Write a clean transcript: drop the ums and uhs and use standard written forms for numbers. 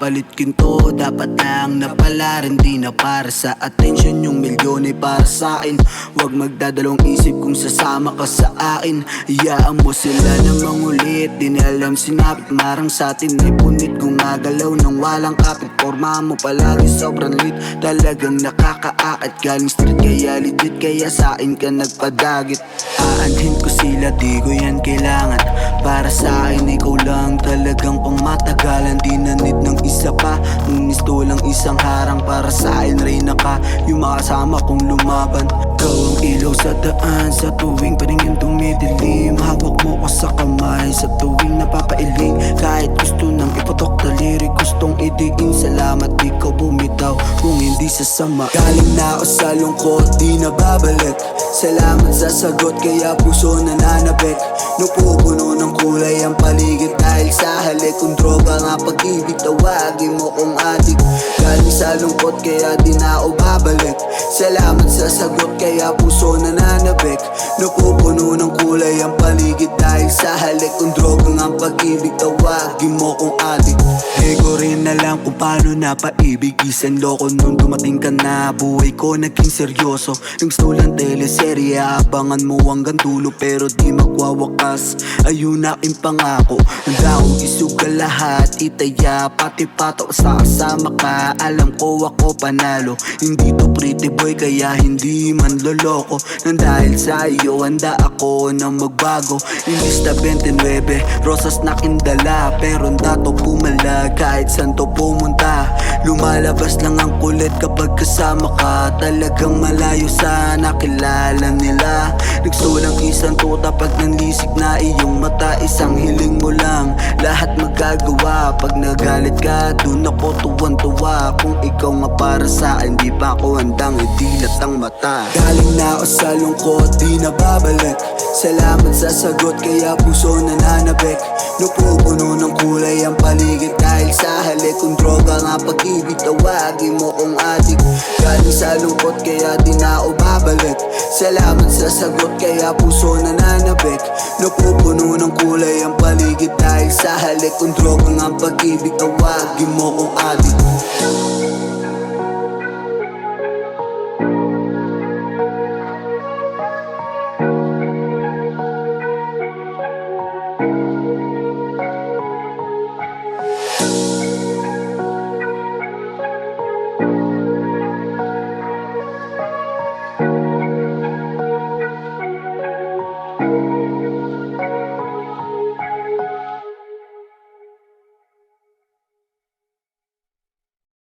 kapalit kinto. Dapat lang napala rin, di na para sa attention. Yung milyon ay para sa akin. Huwag magdadalawang isip kung sasama ka sa akin. Iyaan mo sila na mangulit, di na alam sinapit. Marang sa atin ay punit, gumagalaw nang walang kapit. Forma mo palagi sobrang lit, talagang nakakaakit. Galing street kaya legit, kaya sa akin ka nagpadagit. Aanhin ko sila, di ko yan kailangan. Para sa akin ikaw lang talagang pangmatagalan. Di na need ng isa pa, kung gusto lang isang harang. Para sa akin reyna ka, yung makasama kong lumaban. Ikaw ang ilaw sa daan, sa tuwing paningin dumidilim. Hawak mo ko sa kamay, sa tuwing napapailing. Kahit gusto nang ipatok daliri, gustong idiin. Salamat di ka bumitaw, kung hindi sasama. Galing na ako sa lungkot, di na babalik. Salamat sa sagot, kaya puso nananabik. Napupuno ng kulay ang paligid dahil sa halik. Kung droga nga pag-ibig, tawagin mo kong adik. Galing sa lungkot, kaya di na ako babalik. Salamat sa sagot, kaya puso nananabik. Napupuno ng kulay ang paligid dahil sa halik. Kung droga nga pag-ibig, tawagin mo kong adik. Di ko rin alam kung paano napaibig. Isang loko nung dumating ka na, buhay ko naging seryoso. Yung gusto lang teleserye, abangan mo hanggang dulo. Pero di magwawakas, ayun aking pangako. Handa akong isugal lahat, itaya pati pato sa kasama ka. Alam ko ako panalo, hindi to pretty boy kaya hindi man loloko. Nang dahil sa iyo, handa ako na magbago. Ilista 29, rosas na kindala. Pero handa to pumalag kahit saan to pumunta. Lumalabas lang ang kulit kapag kasama ka. Talagang malayo sa nakilala nila. Nagsulang isang tuta pag nanlisik na iyong mata. Isang hiling mo lang, lahat magagawa. Pag nagalit ka, dun ako tuwan-tuwa. Kung ikaw nga para sa akin, di pa ako handang idilat ang mata. Galing na ako sa lungkot, di na babalik. Salamat sa sagot, kaya puso nananabik. Napupuno ng kulay ang paligid dahil sa halik. Kung droga nga pag-ibig, tawagin mo kong adik. Galing sa lungkot, kaya di na ako babalik. Salamat sa sagot, kaya puso nananabik. Napupuno ng kulay ang paligid dahil sa halik. Kung droga nga pag-ibig, tawagin mo kong adik.